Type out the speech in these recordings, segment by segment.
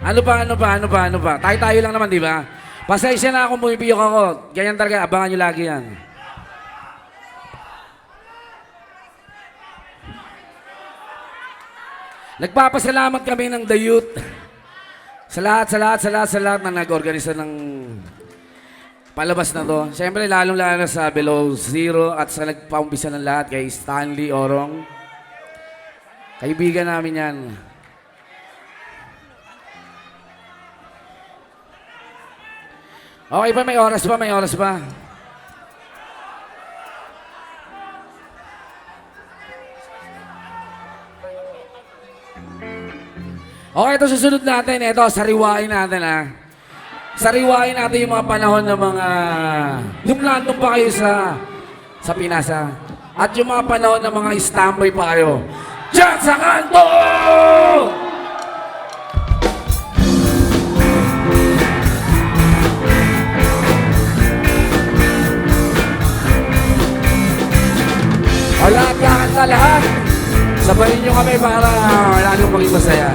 Ano pa? Tayo-tayo lang naman, di ba? Pasensya na akong bumibiyok ako. Ganyan talaga, abangan nyo lagi yan. Nagpapasalamat kami ng The Youth. Sa lahat na nag-organisa ng palabas na to. Siyempre, lalong-lalo sa Below Zero at sa nagpaumpisa ng lahat kay Stanley Orong. Kaibigan namin yan. Okay pa, may oras pa. Okay, ito susunod natin. Ito, sariwain natin ha. Sariwain natin yung mga panahon ng mga... Yung nandun pa kayo sa Pinas ha. At yung mga panahon ng mga standby pa kayo. Diyan sa kanto! O lahat, kakanta lahat. Sabayin nyo kami para lalong maging masaya.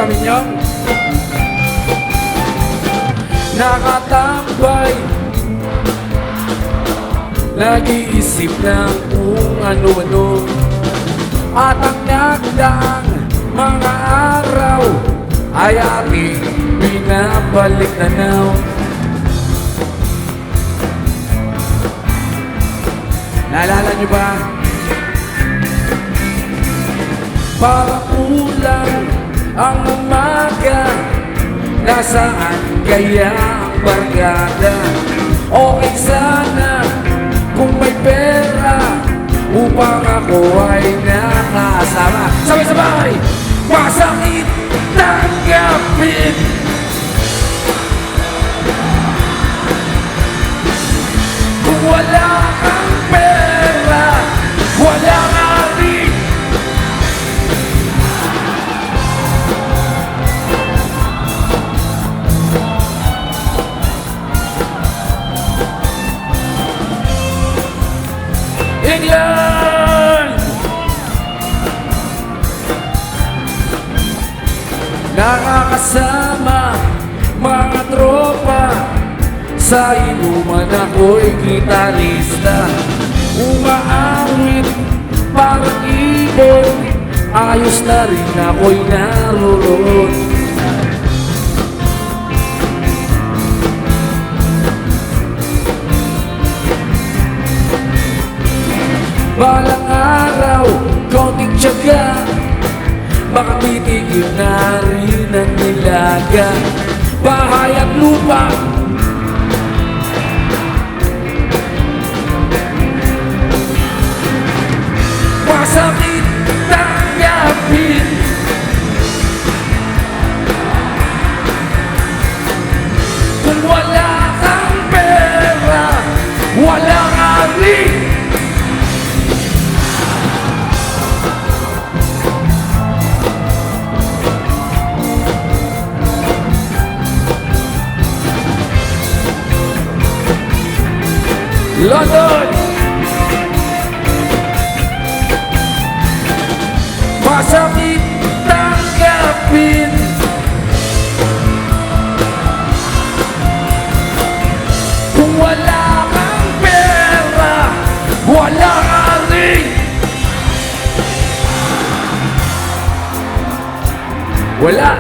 Kami nyo nakatambay, nag-iisip ng kung ano-ano, at ang nagdaang mga araw ay ating binabalik tanaw. Naalala nyo ba? Para kulang ang umaga, nasaan kaya ang barkada? Okay sana kung may pera upang ako ay nakasama. Sabay-sabay! Masakit tanggapin, kung wala kang pera, wala nga rin. England! Nakakasama mga tropa, sa inuman ako'y gitarista. Umaawit parang ibon, ayos na rin ako'y naroon. Balang araw, konting tiyaga, baka titigil na rin ang nilaga. Bahay at lupa, masakit tanggapin, kung wala kang pera, wala nga rin. London! Masakit tanggapin, kung wala kang pera, wala ka rin. Wala.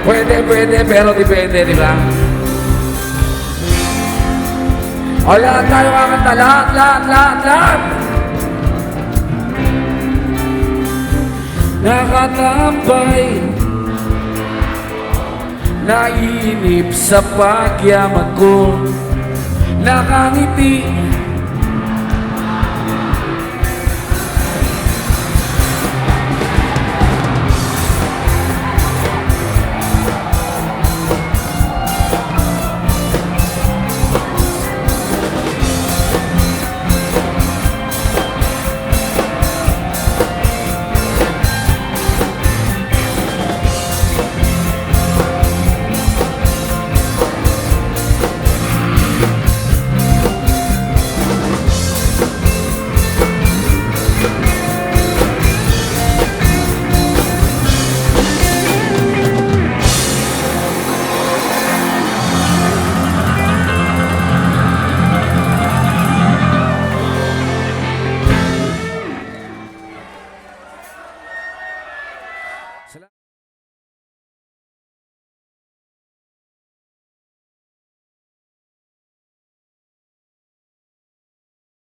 Pwede, pero depende, di ba? O lahat tayo kakanta, lahat. Nakatambay, naiinip sa pagyaman ko, nakangiti